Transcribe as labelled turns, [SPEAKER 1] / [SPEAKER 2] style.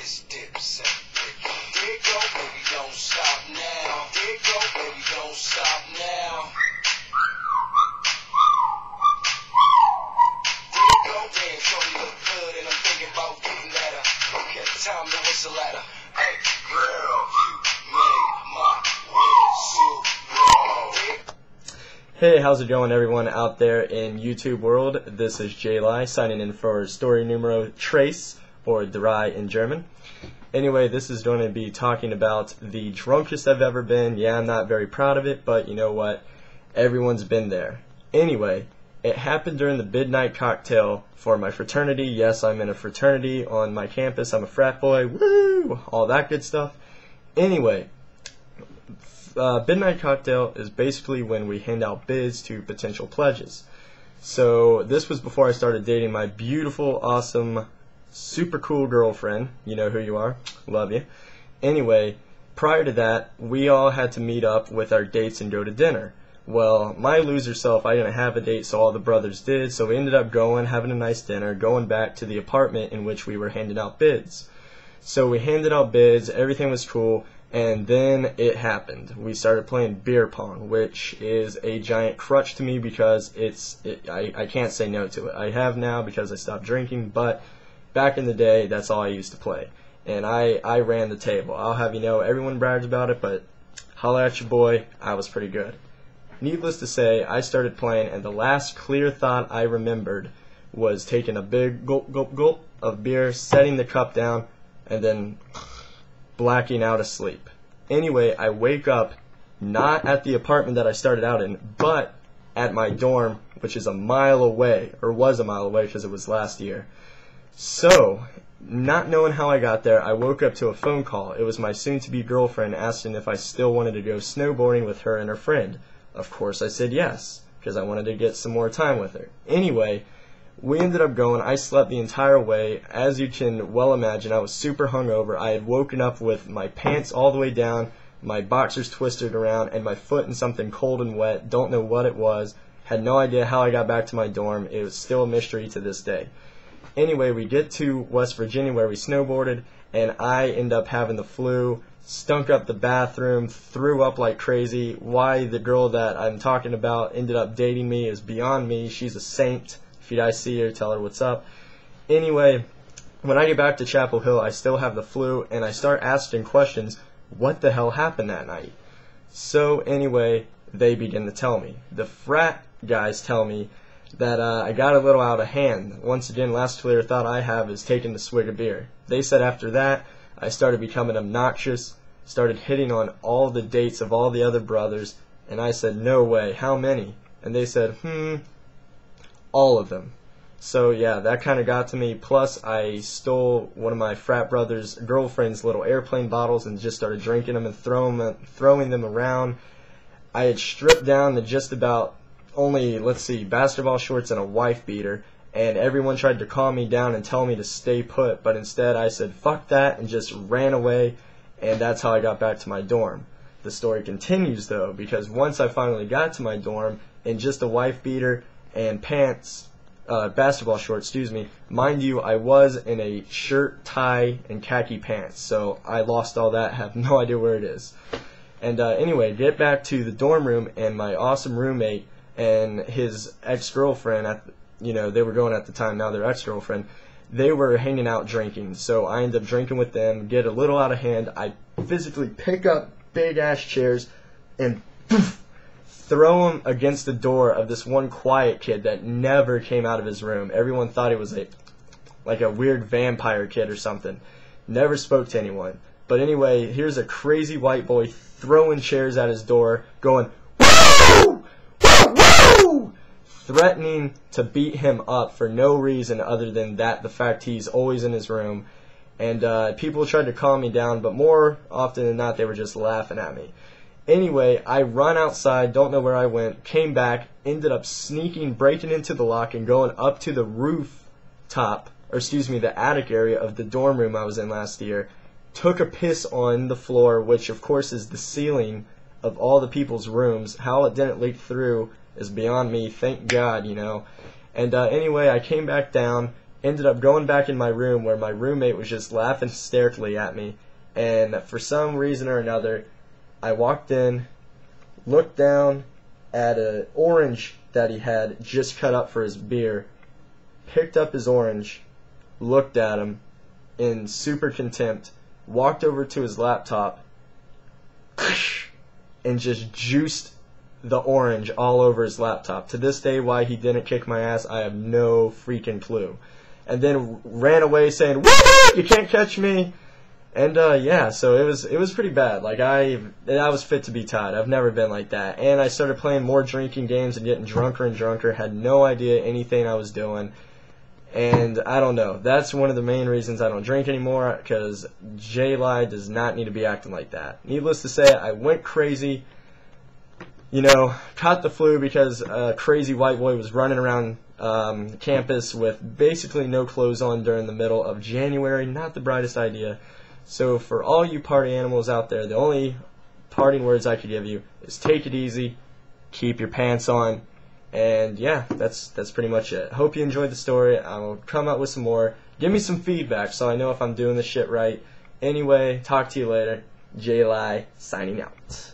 [SPEAKER 1] this dipset. There you go, baby, don't stop now. There you go, baby, don't stop now. There you go, damn, shorty look good, and I'm thinking about getting at her. Okay, time to whistle at her. Hey, girl, you made my whistle blow.
[SPEAKER 2] Hey, how's it going, everyone out there in YouTube world? This is J-Lai signing in for story numero tres, or drei in German. Anyway, this is going to be talking about the drunkest I've ever been. Yeah, I'm not very proud of it, but you know what? Everyone's been there. Anyway, it happened during the midnight cocktail for my fraternity. Yes, I'm in a fraternity on my campus. I'm a frat boy. Woo! All that good stuff. Anyway, midnight cocktail is basically when we hand out bids to potential pledges. So this was before I started dating my beautiful, awesome, super cool girlfriend. You know who you are. Love you. Anyway, prior to that, we all had to meet up with our dates and go to dinner. Well, my loser self, I didn't have a date, so all the brothers did, so we ended up going, having a nice dinner, going back to the apartment in which we were handing out bids. So we handed out bids, everything was cool, and then it happened. We started playing beer pong, which is a giant crutch to me because I can't say no to it. I have now because I stopped drinking, but back in the day, that's all I used to play. And I ran the table. I'll have you know, everyone brags about it, but holla at your boy, I was pretty good. Needless to say, I started playing, and the last clear thought I remembered was taking a big gulp, gulp, gulp of beer, setting the cup down, and then blacking out asleep. Anyway, I wake up not at the apartment that I started out in, but at my dorm, which is a mile away, or was a mile away because it was last year. So, not knowing how I got there, I woke up to a phone call. It was my soon-to-be girlfriend asking if I still wanted to go snowboarding with her and her friend. Of course I said yes, because I wanted to get some more time with her. Anyway, we ended up going. I slept the entire way. As you can well imagine, I was super hungover. I had woken up with my pants all the way down, my boxers twisted around, and my foot in something cold and wet. Don't know what it was. Had no idea how I got back to my dorm. It was still a mystery to this day. Anyway, we get to West Virginia where we snowboarded, and I end up having the flu. Stunk up the bathroom, threw up like crazy. Why the girl that I'm talking about ended up dating me is beyond me. She's a saint. If you guys see her, tell her what's up. Anyway, when I get back to Chapel Hill, I still have the flu, and I start asking questions. What the hell happened that night? So anyway, they begin to tell me. The frat guys tell me that I got a little out of hand. Once again, last clear thought I have is taking a swig of beer. They said after that, I started becoming obnoxious, started hitting on all the dates of all the other brothers, and I said, no way, how many? And they said, all of them. So yeah, that kind of got to me. Plus, I stole one of my frat brother's girlfriend's little airplane bottles and just started drinking them and throwing them around. I had stripped down to just about only, basketball shorts and a wife beater. And everyone tried to calm me down and tell me to stay put, but instead I said fuck that and just ran away, and that's how I got back to my dorm. The story continues though, because once I finally got to my dorm in just a wife beater and pants, basketball shorts, mind you, I was in a shirt, tie, and khaki pants, so I lost all that, have no idea where it is. And anyway, get back to the dorm room, and my awesome roommate and his ex-girlfriend they were going at the time, now their ex-girlfriend, they were hanging out drinking. So I end up drinking with them, get a little out of hand. I physically pick up big-ass chairs and poof, throw them against the door of this one quiet kid that never came out of his room. Everyone thought he was like a weird vampire kid or something. Never spoke to anyone. But anyway, here's a crazy white boy throwing chairs at his door, going, woo! Woo! Woo! Threatening to beat him up for no reason other than the fact he's always in his room. And people tried to calm me down, but more often than not, they were just laughing at me. Anyway, I run outside, don't know where I went, came back, ended up breaking into the lock and going up to the the attic area of the dorm room I was in last year, took a piss on the floor, which of course is the ceiling of all the people's rooms. How it didn't leak through is beyond me, thank God, And anyway, I came back down, ended up going back in my room where my roommate was just laughing hysterically at me. And for some reason or another, I walked in, looked down at an orange that he had just cut up for his beer, picked up his orange, looked at him in super contempt, walked over to his laptop, and just juiced the orange all over his laptop. To this day, why he didn't kick my ass, I have no freaking clue. And then ran away saying, "Woo! You can't catch me!" And yeah, so it was pretty bad. Like I was fit to be tied. I've never been like that. And I started playing more drinking games and getting drunker and drunker. Had no idea anything I was doing. And I don't know. That's one of the main reasons I don't drink anymore, because J-Lie does not need to be acting like that. Needless to say, I went crazy. You know, caught the flu because a crazy white boy was running around campus with basically no clothes on during the middle of January. Not the brightest idea. So for all you party animals out there, the only parting words I could give you is take it easy, keep your pants on, and yeah, that's pretty much it. Hope you enjoyed the story. I'll come up with some more. Give me some feedback so I know if I'm doing this shit right. Anyway, talk to you later. J-Lie signing out.